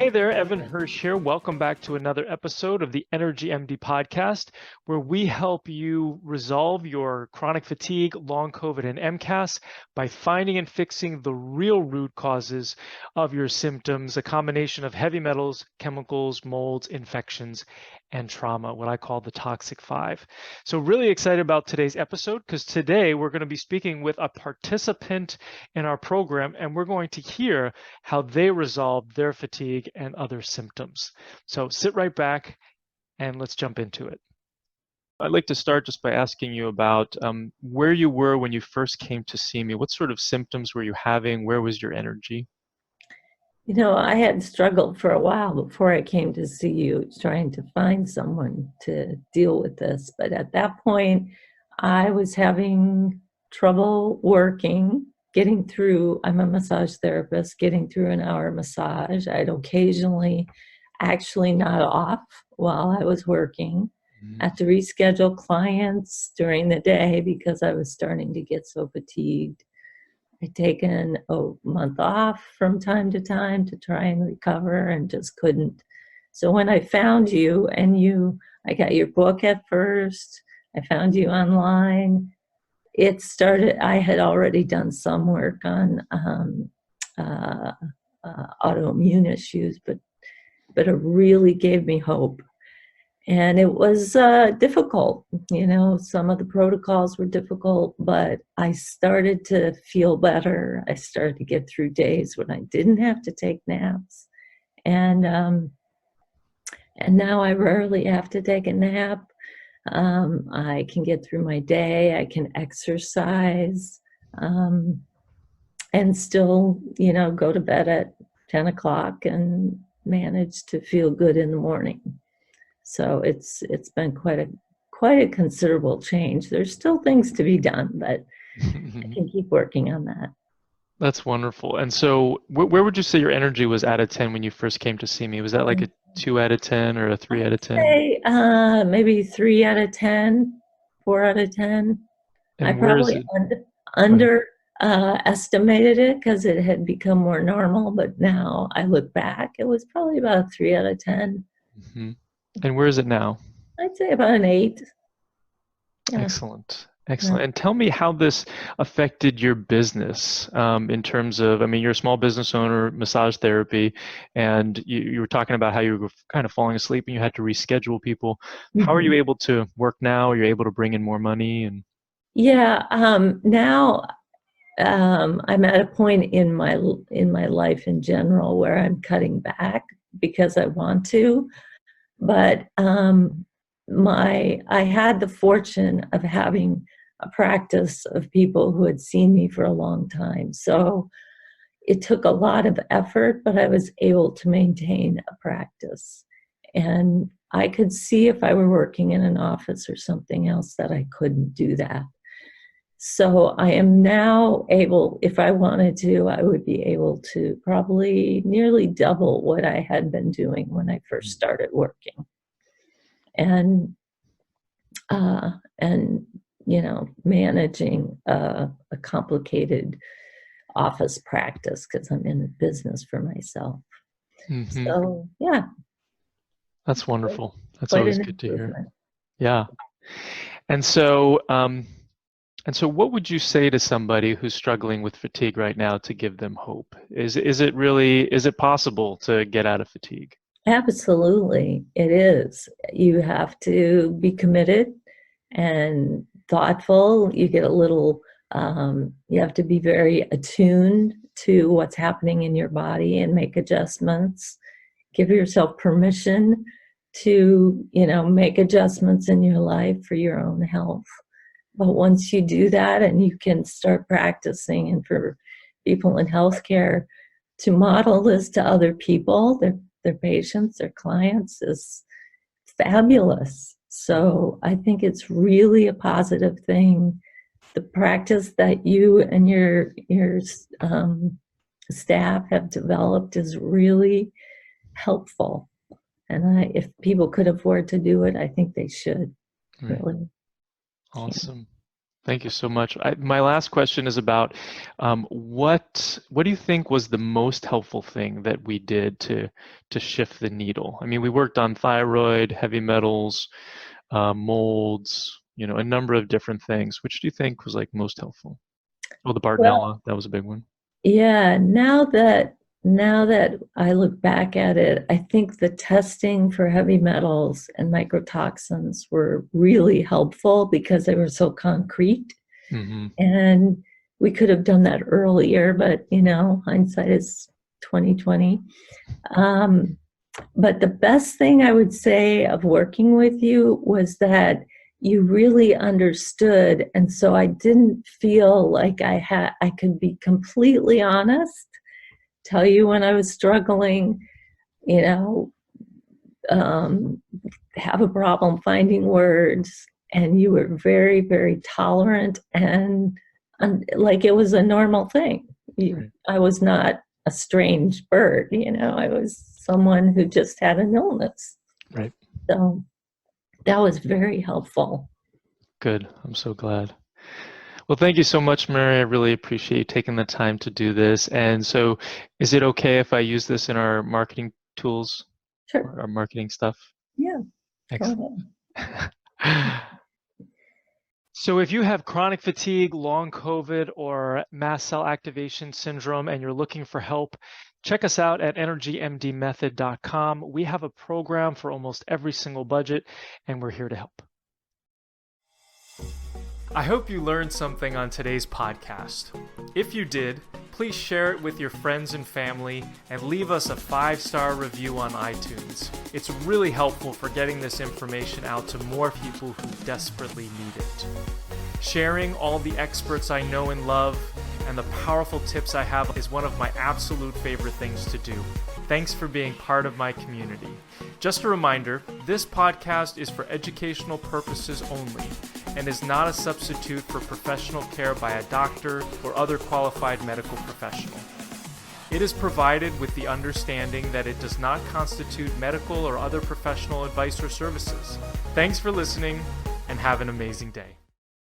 Hey there, Evan Hirsch here. Welcome back to another episode of the Energy MD podcast, where we help you resolve your chronic fatigue, long COVID, and MCAS by finding and fixing the real root causes of your symptoms, a combination of heavy metals, chemicals, molds, infections, and trauma, what I call the toxic five. So really excited about today's episode because today we're going to be speaking with a participant in our program, and we're going to hear how they resolve their fatigue and other symptoms. So sit right back and let's jump into it. I'd like to start just by asking you about where you were when you first came to see me. What sort of symptoms were you having? Where was your energy? I had struggled for a while before I came to see you, trying to find someone to deal with this. But at that point, I was having trouble working, getting through. I'm a massage therapist, getting through an hour massage. I'd occasionally actually nod off while I was working. I had to reschedule clients during the day because I was starting to get so fatigued. I'd taken a month off from time to time to try and recover and just couldn't. So when I found you I got your book at first, I found you online. I had already done some work on uh, autoimmune issues, but it really gave me hope. And it was difficult. Some of the protocols were difficult, but I started to feel better. I started to get through days when I didn't have to take naps. And now I rarely have to take a nap. I can get through my day. I can exercise and still, go to bed at 10 o'clock and manage to feel good in the morning. So it's been quite a considerable change. There's still things to be done, but I can keep working on that. That's wonderful. And so where would you say your energy was out of 10 when you first came to see me? Was that like a 2 out of 10 or a 3 out of 10? Say maybe 3 out of 10, 4 out of 10. I And where is probably it? Go ahead. under estimated it because it had become more normal, but now I look back, it was probably about a 3 out of 10. Hmm. And where is it now? I'd say about an 8. Yeah. Excellent. Yeah. Excellent. And tell me how this affected your business in terms of, I mean, you're a small business owner, massage therapy, and you were talking about how you were kind of falling asleep and you had to reschedule people. How are you Mhm. able to work now? Are you able to bring in more money? And Yeah, now I'm at a point in my life in general where I'm cutting back because I want to. But I had the fortune of having a practice of people who had seen me for a long time. So it took a lot of effort, but I was able to maintain a practice. And I could see if I were working in an office or something else that I couldn't do that. So I am now able, if I wanted to, I would be able to probably nearly double what I had been doing when I first started working. And uh, and managing a complicated office practice because I'm in the business for myself. hmm So yeah, that's wonderful. That's quite always an good to hear. improvement. Yeah. And so, what would you say to somebody who's struggling with fatigue right now to give them hope? Is it possible to get out of fatigue? Absolutely, it is. You have to be committed and thoughtful. You have to be very attuned to what's happening in your body and make adjustments. Give yourself permission to, make adjustments in your life for your own health. But once you do that and you can start practicing, and for people in healthcare to model this to other people, their patients, their clients, is fabulous. So I think it's really a positive thing. The practice that you and your staff have developed is really helpful. And if people could afford to do it, I think they should. Right. Really. Yeah. Awesome. Thank you so much. My last question is about what do you think was the most helpful thing that we did to shift the needle? I mean, we worked on thyroid, heavy metals, molds, a number of different things. Which do you think was like most helpful? Oh, the Well, Bartonella, that was a big one. yeah, now that I look back at it, I think the testing for heavy metals and microtoxins were really helpful because they were so concrete. Hmm. And we could have done that earlier, but hindsight is 2020. But the best thing I would say of working with you was that you really understood, and so I didn't feel like I could be completely honest, tell you when I was struggling, you know, um, have a problem finding words, and you were very, very tolerant and like it was a normal thing. Right. I was not a strange bird, I was someone who just had an illness. Right. So that was very helpful. Good. I'm so glad. Well, thank you so much, Mary. I really appreciate you taking the time to do this. And so, is it okay if I use this in our marketing tools Sure. or our marketing stuff? Yeah, go Excellent. ahead. So if you have chronic fatigue, long COVID, or mast cell activation syndrome, and you're looking for help, check us out at energymdmethod.com. We have a program for almost every single budget, and we're here to help. I hope you learned something on today's podcast. If you did, please share it with your friends and family and leave us a 5-star review on iTunes. It's really helpful for getting this information out to more people who desperately need it. Sharing all the experts I know and love and the powerful tips I have is one of my absolute favorite things to do. Thanks for being part of my community. Just a reminder, this podcast is for educational purposes only and is not a substitute for professional care by a doctor or other qualified medical professional. It is provided with the understanding that it does not constitute medical or other professional advice or services. Thanks for listening and have an amazing day.